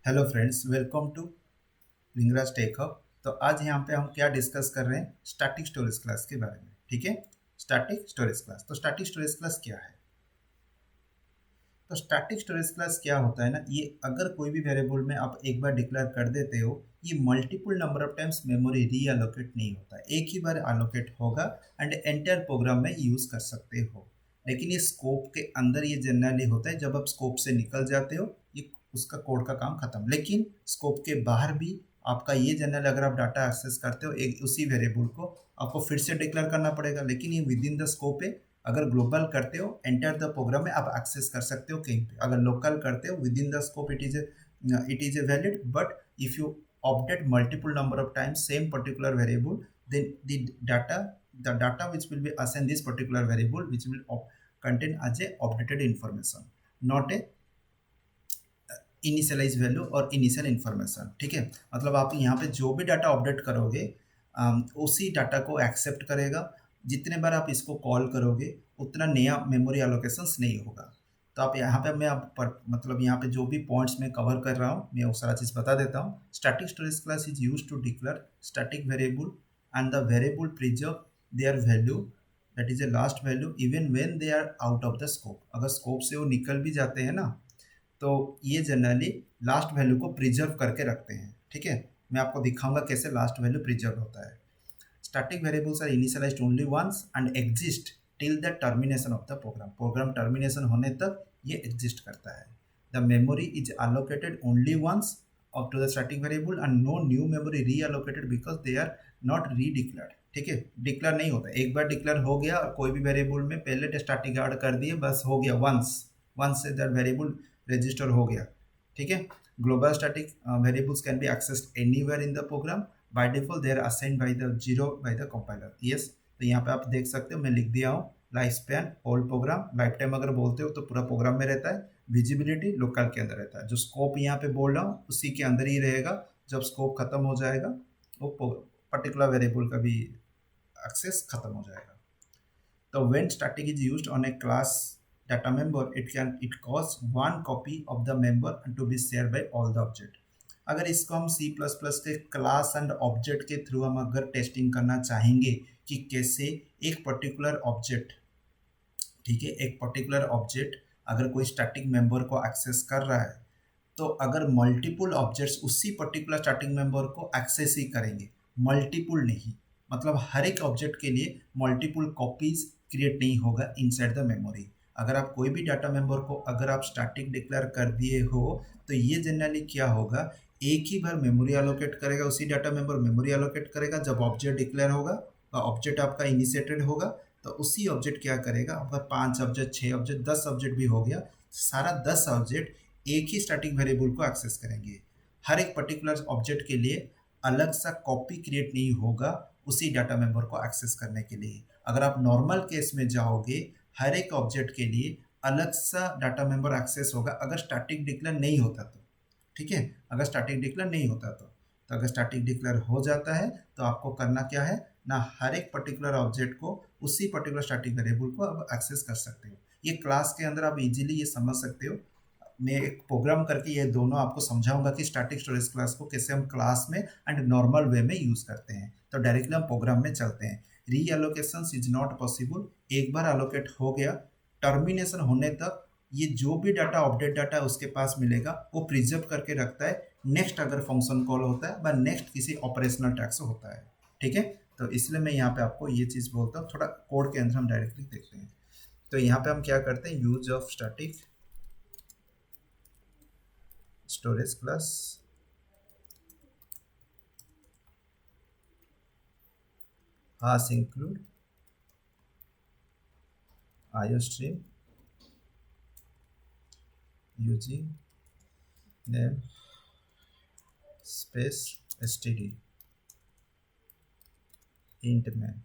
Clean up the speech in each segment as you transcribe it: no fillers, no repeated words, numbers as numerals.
Hello friends, welcome to Lingaraj tech hub. तो आज यहाँ पे हम क्या डिस्कस कर रहे हैं, स्टैटिक स्टोरेज क्लास के बारे में। ठीक है, स्टैटिक स्टोरेज क्लास। तो स्टैटिक स्टोरेज क्लास क्या है? तो स्टैटिक स्टोरेज क्लास क्या होता है ना, ये अगर कोई भी वेरिएबल में आप एक बार डिक्लेयर कर देते हो, ये multiple number of times memory reallocate नहीं होता है, एक ही बार अलोकेट होगा एंड एंटायर प्रोग्राम में यूज कर सकते हो। लेकिन ये स्कोप के अंदर ये जनरली होता है, जब आप स्कोप से निकल जाते हो ये उसका कोड का काम खत्म। लेकिन स्कोप के बाहर भी आपका ये जनरल, अगर आप डाटा एक्सेस करते हो एक उसी वेरिएबल को, आपको फिर से डिक्लेयर करना पड़ेगा। लेकिन ये विद इन द स्कोप है। अगर ग्लोबल करते हो एंटर द प्रोग्राम में आप एक्सेस कर सकते हो कहीं पे। अगर लोकल करते हो with in the scope it is a valid, but if you update multiple number of times same particular variable, then the data which will be assigned this particular variable which will contain as a updated information, not a initialize value और initial information. ठीक है, मतलब आप यहाँ पे जो भी data update करोगे उसी डाटा को एक्सेप्ट करेगा। जितने बार आप इसको कॉल करोगे उतना नया मेमोरी एलोकेशंस नहीं होगा। तो आप यहाँ पे मैं आप मतलब यहाँ पे जो भी पॉइंट्स में कवर कर रहा हूँ मैं वो सारा चीज़ बता देता हूँ। Static storage class is use to declare static variable and the variable preserve their value, that is a last value even when they are out of the scope. अगर स्कोप से वो निकल भी जाते हैं ना, तो ये जनरली लास्ट वैल्यू को प्रिजर्व करके रखते हैं। ठीक है, मैं आपको दिखाऊंगा कैसे लास्ट वैल्यू प्रिजर्व होता है। Static variables are initialized only once and exist till the termination of the program. Program termination होने तक ये एग्जिस्ट करता है। The memory is allocated only once up to the static variable and no new memory reallocated because they are not redeclared। ठीक है, declare नहीं होता, एक बार डिक्लेयर हो गया और कोई भी वेरिएबल में पहले स्टैटिक ऐड कर दिए, बस हो गया, वंस वंस से दैट वेरिएबल रजिस्टर हो गया। ठीक है, global static variables can be accessed anywhere in the program. By default they are assigned by the zero by the compiler. Yes, तो यहाँ पे आप देख सकते हो मैं लिख दिया हूँ life span whole program. Life time अगर बोलते हो तो पूरा प्रोग्राम में रहता है, विजिबिलिटी लोकल के अंदर रहता है। जो स्कोप यहाँ पे बोल रहा हूँ उसी के अंदर ही रहेगा। जब स्कोप खत्म हो जाएगा वो पर्टिकुलर वेरिएबल का भी एक्सेस खत्म हो जाएगा। तो when static is used on a class data member, it cause one copy of the member and to be shared by all the object। अगर इसको हम C++ के क्लास एंड ऑब्जेक्ट के थ्रू हम अगर टेस्टिंग करना चाहेंगे कि कैसे एक पर्टिकुलर ऑब्जेक्ट, ठीक है, एक पर्टिकुलर ऑब्जेक्ट अगर कोई स्टैटिक मेंबर को एक्सेस कर रहा है, तो अगर मल्टीपल ऑब्जेक्ट्स उसी पर्टिकुलर स्टैटिक मेंबर को एक्सेस ही करेंगे, मल्टीपल नहीं, मतलब हर एक ऑब्जेक्ट के लिए मल्टीपल कॉपीज क्रिएट नहीं होगा इनसाइड द मेमोरी। अगर आप कोई भी डाटा मेंबर को अगर आप स्टैटिक डिक्लेयर कर दिए हो, तो ये जनरली क्या होगा, एक ही बार मेमोरी एलोकेट करेगा, उसी डाटा मेंबर मेमोरी एलोकेट करेगा जब ऑब्जेक्ट डिक्लेयर होगा, ऑब्जेक्ट आपका इनिशिएटेड होगा। तो उसी ऑब्जेक्ट क्या करेगा, आपका 5 ऑब्जेक्ट 6 ऑब्जेक्ट 10 ऑब्जेक्ट भी हो गया, सारा 10 ऑब्जेक्ट एक ही स्टैटिक वेरिएबल को एक्सेस करेंगे। हर एक पर्टिकुलर ऑब्जेक्ट के लिए अलग सा कॉपी क्रिएट नहीं होगा उसी डाटा मेंबर को एक्सेस करने के लिए। अगर आप नॉर्मल केस में जाओगे, हर एक ऑब्जेक्ट के लिए अलग सा डाटा मेंबर एक्सेस होगा अगर स्टैटिक डिक्लेयर नहीं होता तो। ठीक है, अगर स्टैटिक डिक्लेयर नहीं होता तो अगर स्टैटिक डिक्लेयर हो जाता है तो आपको करना क्या है ना, हर एक पर्टिकुलर ऑब्जेक्ट को उसी पर्टिकुलर स्टैटिक वेरिएबल को आप एक्सेस कर सकते हो। ये क्लास के अंदर आप इजीली ये समझ सकते हो। मैं एक प्रोग्राम करके ये दोनों आपको समझाऊंगा कि स्टैटिक स्टोरेज क्लास को कैसे हम क्लास में एंड नॉर्मल वे में यूज करते हैं। तो डायरेक्टली हम प्रोग्राम में चलते हैं। री एलोकेशन इज नॉट पॉसिबल। एक बार एलोकेट हो गया, टर्मिनेशन होने तक ये जो भी डाटा अपडेट डाटा उसके पास मिलेगा वो प्रिजर्व करके रखता है। नेक्स्ट अगर फंक्शन कॉल होता है व नेक्स्ट किसी ऑपरेशनल टैक्स होता है। ठीक है, तो इसलिए मैं यहाँ पे आपको ये चीज़ बोलता हूँ। थोड़ा कोड के अंदर हम डायरेक्टली देखते हैं। तो यहाँ पे हम क्या करते हैं, use of static storage class has include IOStream using name space std int main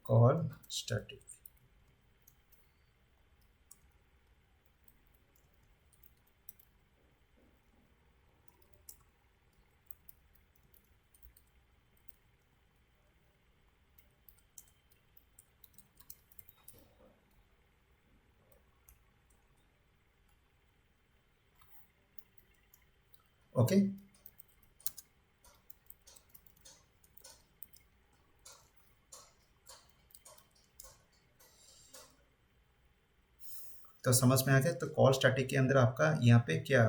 call static। Okay. तो समझ में आ गया। तो कॉल स्टैटिक के अंदर आपका यहाँ पे क्या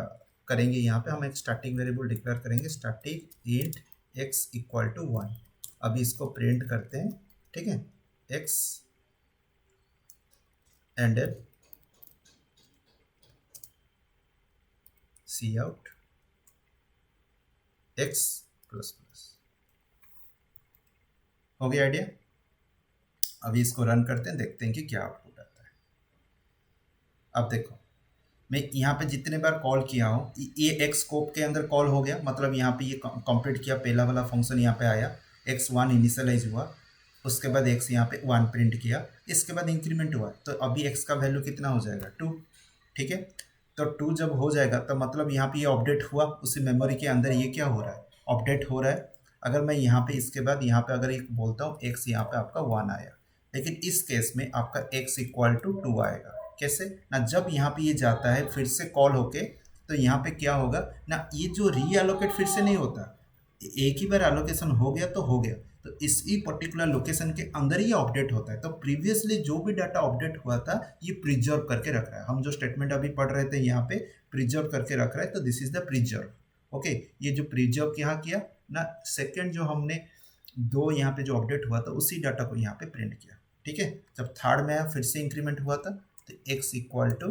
करेंगे, यहाँ पे हम एक स्टैटिक वेरिएबल डिक्लेयर करेंगे, static int X equal to 1। अभी इसको प्रिंट करते हैं, ठीक है। X and C out X plus plus. हो गया आइडिया। अभी इसको रन करते हैं, देखते हैं कि क्या आउटपुट आता है। अब देखो, मैं यहाँ पे जितने बार कॉल किया हूँ, ये एक्स स्कोप के अंदर कॉल हो गया, मतलब यहाँ पे ये कंप्लीट किया, पहला वाला फंक्शन यहाँ पे आया, x1 इनिशियलाइज हुआ, उसके बाद x यहाँ पे 1 प्रिंट किया, इसके बाद इंक्रीमेंट हुआ, तो अभी x का वैल्यू कितना हो जाएगा 2, ठीक है। तो 2 जब हो जाएगा तो मतलब यहाँ पे ये अपडेट हुआ, उसी मेमोरी के अंदर ये क्या हो रहा है, अपडेट हो रहा है। अगर मैं यहाँ पे इसके बाद यहाँ पे अगर एक बोलता हूँ x यहाँ पे आपका 1 आया, लेकिन इस केस में आपका x इक्वल टू 2 आएगा। कैसे ना, जब यहाँ पे ये जाता है फिर से कॉल होके, तो यहाँ पे क्या होगा ना, ये जो रीअलोकेट फिर से नहीं होता, एक ही बार एलोकेशन हो गया तो हो गया, तो इसी पर्टिकुलर लोकेशन के अंदर ही अपडेट होता है। तो प्रीवियसली जो भी डाटा अपडेट हुआ था ये प्रिजर्व करके रख रहा है। हम जो स्टेटमेंट अभी पढ़ रहे थे यहाँ पे प्रिजर्व करके रख रहा है, तो this is the preserve. Okay, ये जो प्रिजर्व यहाँ किया ना, सेकेंड जो हमने दो यहाँ पे जो अपडेट हुआ था उसी डाटा को यहाँ पे प्रिंट किया, ठीक है। जब थर्ड में आया फिर से इंक्रीमेंट हुआ था, तो x इक्वल टू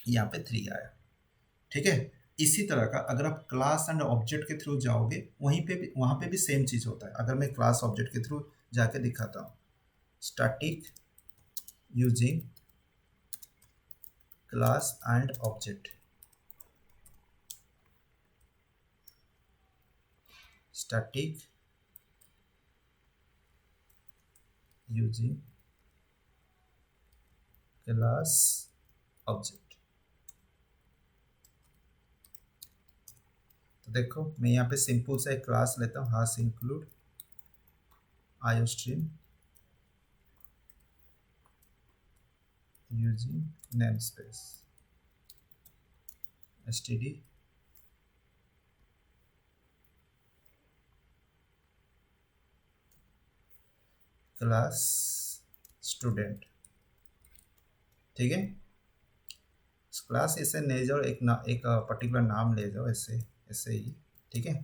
यहाँ पे 3 आया, ठीक है। इसी तरह का अगर आप क्लास एंड ऑब्जेक्ट के थ्रू जाओगे, वहीं पे भी वहाँ पे भी सेम चीज़ होता है। अगर मैं क्लास ऑब्जेक्ट के थ्रू जाके दिखाता हूँ, static using class and object, static using class object. तो देखो मैं यहाँ पे सिंपल सा एक क्लास लेता हूँ, hash include iostream using namespace std class student, ठीक है। क्लास ऐसे ले जाओ, एक पर्टिकुलर नाम ले जाओ, ऐसे ऐसे ही, ठीक है।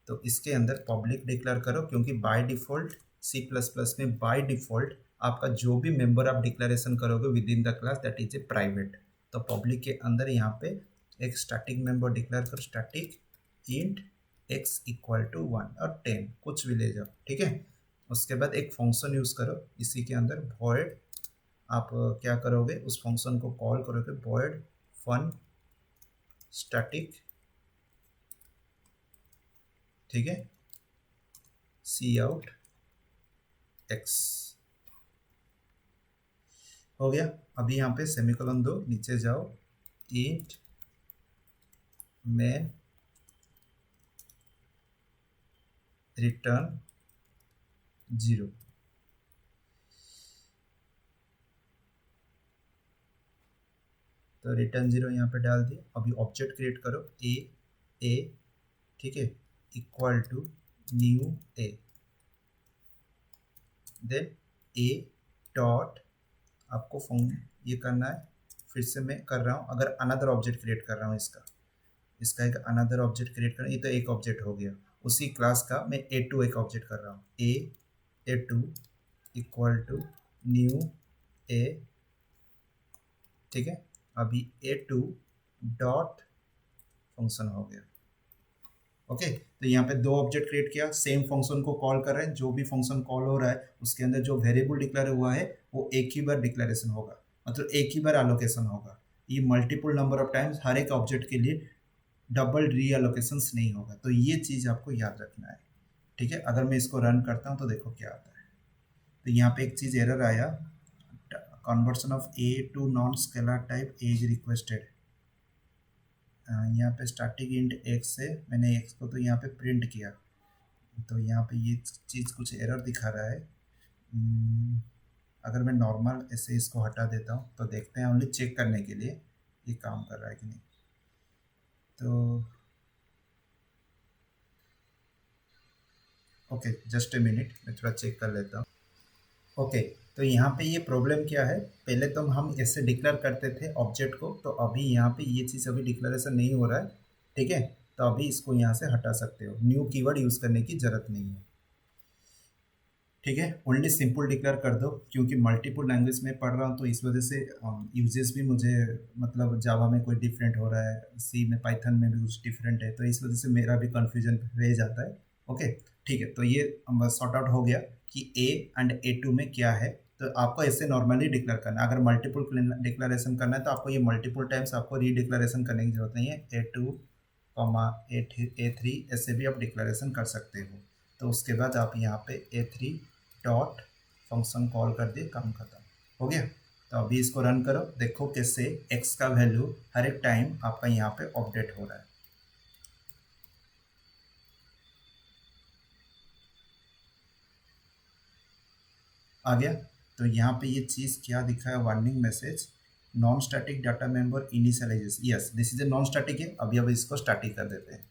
तो इसके अंदर पब्लिक डिक्लेयर करो, क्योंकि by default C plus plus में बाय डिफ़ॉल्ट आपका जो भी मेंबर आप डिक्लेरेशन करोगे with in the class that is a private. तो पब्लिक के अंदर यहाँ पे एक स्टैटिक मेंबर डिक्लेयर करो, static int X equal to 1 और 10 कुछ भी ले जाओ, ठीक है। उसके बाद एक फंक्शन यूज़ करो इसी के अंदर, void, आप क्या करोगे, उस फंक्शन को कॉल करोगे, void फन स्टैटिक, ठीक है, सी आउट एक्स। हो गया। अभी यहाँ पे सेमीकोलन दो, नीचे जाओ, इंट में रिटर्न 0, तो रिटर्न 0 यहाँ पे डाल दिया। अभी ऑब्जेक्ट क्रिएट करो, ए, ठीक है, equal to new A, then A dot, आपको फॉर्म ये करना है, फिर से मैं कर रहा हूँ, अगर अनदर ऑब्जेक्ट क्रिएट कर रहा हूँ इसका एक अनदर ऑब्जेक्ट क्रिएट कर, ये तो एक ऑब्जेक्ट हो गया, उसी क्लास का मैं a2 एक ऑब्जेक्ट कर रहा हूँ, a2 इक्वल टू न्यू ए, ठीक है। अभी a2 डॉट फंक्शन हो गया। ओके, तो यहाँ पे दो ऑब्जेक्ट क्रिएट किया, सेम फंक्शन को कॉल कर रहे हैं, जो भी फंक्शन कॉल हो रहा है उसके अंदर जो वेरिएबल डिक्लेयर हुआ है वो एक ही बार डिक्लेरेशन होगा, मतलब एक ही बार एलोकेशन होगा। ये मल्टीपल नंबर ऑफ टाइम्स हर एक ऑब्जेक्ट के लिए डबल री एलोकेशंस नहीं होगा, तो ये चीज़ आपको याद रखना है, ठीक है। अगर मैं इसको रन करता हूँ तो देखो क्या आता है। तो यहाँ पे एक चीज़ एरर आया, conversion of A to non scalar type as requested. यहाँ पे स्टैटिक इंट एक्स से मैंने एक्स को तो यहाँ पे प्रिंट किया, तो यहाँ पे ये चीज़ कुछ एरर दिखा रहा है। अगर मैं नॉर्मल ऐसे इसको हटा देता हूँ तो देखते हैं, ओनली चेक करने के लिए ये काम कर रहा है कि नहीं। तो ओके, जस्ट ए मिनट, मैं थोड़ा चेक कर लेता हूँ। ओके, तो यहाँ पे ये प्रॉब्लम क्या है, पहले तो हम ऐसे डिक्लेयर करते थे ऑब्जेक्ट को, तो अभी यहाँ पे ये चीज़ अभी डिक्लेरेशन नहीं हो रहा है, ठीक है। तो अभी इसको यहाँ से हटा सकते हो, न्यू कीवर्ड यूज़ करने की ज़रूरत नहीं है, ठीक है। ओनली सिंपल डिक्लेयर कर दो, क्योंकि मल्टीपल लैंग्वेज में पढ़ रहा हूँ तो इस वजह से यूजेस भी मुझे, मतलब जावा में कोई डिफरेंट हो रहा है, सी में, पाइथन में भी कुछ डिफरेंट है, तो इस वजह से मेरा भी कन्फ्यूजन रह जाता है। ओके, ठीक है, तो ये सॉर्ट आउट हो गया कि ए एंड A2 में क्या है। तो आपको ऐसे नॉर्मली डिक्लेयर करना है, अगर मल्टीपल डिक्लेरेशन करना है तो आपको ये मल्टीपल टाइम्स आपको रीडिक्लेरेशन करने की जरूरत नहीं है। A2 कॉमा A3 ऐसे भी आप डिक्लेरेशन कर सकते हो। तो उसके बाद आप यहाँ पे A3 डॉट फंक्शन कॉल कर दिए, काम खत्म हो गया। तो अभी इसको रन करो, देखो कैसे x का वैल्यू हर एक टाइम आपका यहाँ पे अपडेट हो रहा है। आ गया। तो यहाँ पे ये चीज़ क्या दिखा है, warning message, non static data member initialization, yes this is a non static है। अभी अब इसको स्टैटिक कर देते हैं,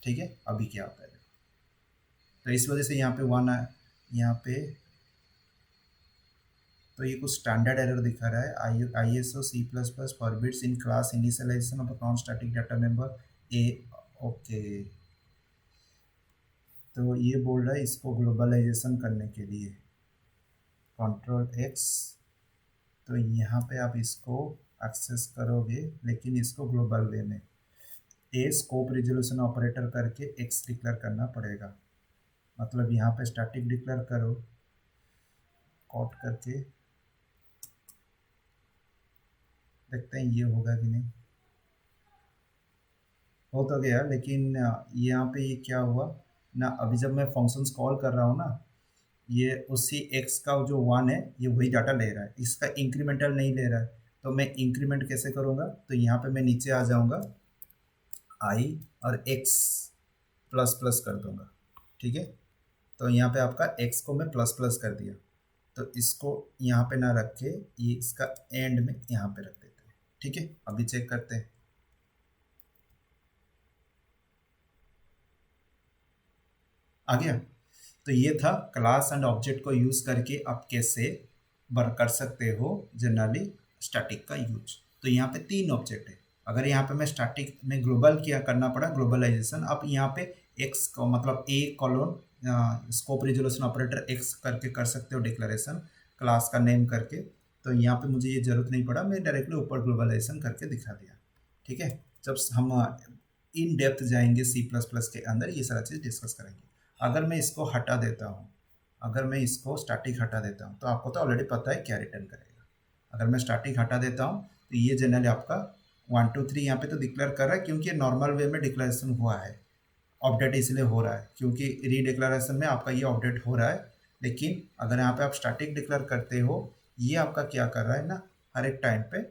ठीक है। अभी क्या होता है, तो इस वजह से यहाँ पे वन है, यहाँ पे तो ये कुछ स्टैंडर्ड एरर दिखा रहा है। ISO C++ forbids in class initialization of non static data member A. Okay, तो ये बोल रहा है इसको ग्लोबलाइजेशन करने के लिए Ctrl+X, तो यहाँ पे आप इसको एक्सेस करोगे, लेकिन इसको ग्लोबल वे में ए स्कोप रिजोल्यूशन ऑपरेटर करके एक्स डिक्लेयर करना पड़ेगा। मतलब यहाँ पे स्टैटिक डिक्लेयर करो, कॉट करके देखते हैं ये होगा कि नहीं। हो तो गया, लेकिन यहाँ पे ये क्या हुआ ना, अभी जब मैं फंक्शंस कॉल कर रहा हूँ ना, ये उसी एक्स का जो वन है ये वही डाटा ले रहा है, इसका इंक्रीमेंटल नहीं ले रहा है। तो मैं इंक्रीमेंट कैसे करूँगा, तो यहाँ पे मैं नीचे आ जाऊँगा, आई और एक्स प्लस प्लस कर दूँगा, ठीक है। तो यहाँ पे आपका एक्स को मैं प्लस प्लस कर दिया, तो इसको यहाँ पे ना रख के ये इसका एंड में यहाँ पे रख देते हैं, ठीक है। अभी चेक करते हैं, आ गया। तो ये था क्लास एंड ऑब्जेक्ट को यूज़ करके आप कैसे कर सकते हो जनरली स्टैटिक का यूज। तो यहाँ पे तीन ऑब्जेक्ट है, अगर यहाँ पे मैं स्टैटिक में ग्लोबल क्या करना पड़ा, ग्लोबलाइजेशन, आप यहाँ पे एक्स को मतलब A colon scope resolution operator X करके कर सकते हो डिक्लेरेशन, क्लास का नेम करके। तो यहाँ पे मुझे ये जरूरत नहीं पड़ा, मैं डायरेक्टली ऊपर ग्लोबलाइजेशन करके दिखा दिया, ठीक है। जब हम इन डेप्थ जाएंगे C++ के अंदर ये सारा चीज़ डिस्कस करेंगे। अगर मैं इसको हटा देता हूँ, अगर मैं इसको स्टैटिक हटा देता हूँ, तो आपको तो ऑलरेडी पता है क्या रिटर्न करेगा। अगर मैं स्टैटिक हटा देता हूँ तो ये जनरली आपका 1 2 3 यहाँ पे तो डिक्लेयर कर रहा है, क्योंकि ये नॉर्मल वे में डिक्लेरेशन हुआ है, अपडेट इसलिए हो रहा है क्योंकि रीडिक्लेरेशन में आपका ये अपडेट हो रहा है। लेकिन अगर यहाँ पे आप स्टैटिक डिक्लेयर करते हो, ये आपका क्या कर रहा है ना, हर एक टाइम पे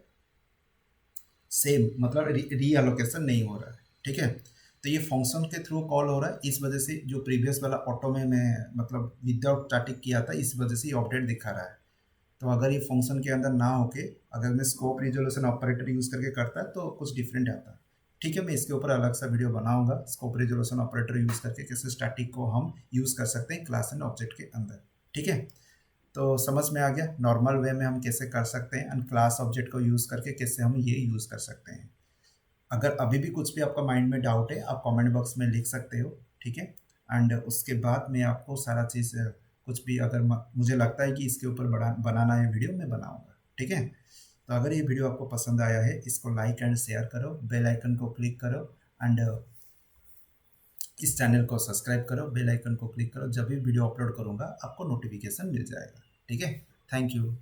सेम, मतलब री एलोकेशन नहीं हो रहा है, ठीक है। तो ये फंक्शन के थ्रू कॉल हो रहा है, इस वजह से जो प्रीवियस वाला ऑटो में मैं मतलब विदाउट स्टैटिक किया था, इस वजह से ये अपडेट दिखा रहा है। तो अगर ये फंक्शन के अंदर ना होके अगर मैं स्कोप रिजोल्यूशन ऑपरेटर यूज़ करके करता है तो कुछ डिफरेंट आता है, ठीक है। मैं इसके ऊपर अलग सा वीडियो बनाऊंगा, स्कोप रिजोल्यूशन ऑपरेटर यूज़ करके कैसे स्टैटिक को हम यूज़ कर सकते हैं क्लास एंड ऑब्जेक्ट के अंदर, ठीक है। तो समझ में आ गया नॉर्मल वे में हम कैसे कर सकते हैं, एंड क्लास ऑब्जेक्ट को यूज़ करके कैसे हम ये यूज़ कर सकते हैं। अगर अभी भी कुछ भी आपका माइंड में डाउट है, आप कमेंट बॉक्स में लिख सकते हो, ठीक है। एंड उसके बाद मैं आपको सारा चीज़ कुछ भी अगर मुझे लगता है कि इसके ऊपर बनाना है वीडियो, मैं बनाऊंगा, ठीक है। तो अगर ये वीडियो आपको पसंद आया है, इसको लाइक एंड शेयर करो, बेल आइकन को क्लिक करो, एंड इस चैनल को सब्सक्राइब करो, बेल आइकन को क्लिक करो, जब भी वीडियो अपलोड करूँगा आपको नोटिफिकेशन मिल जाएगा, ठीक है। Thank you.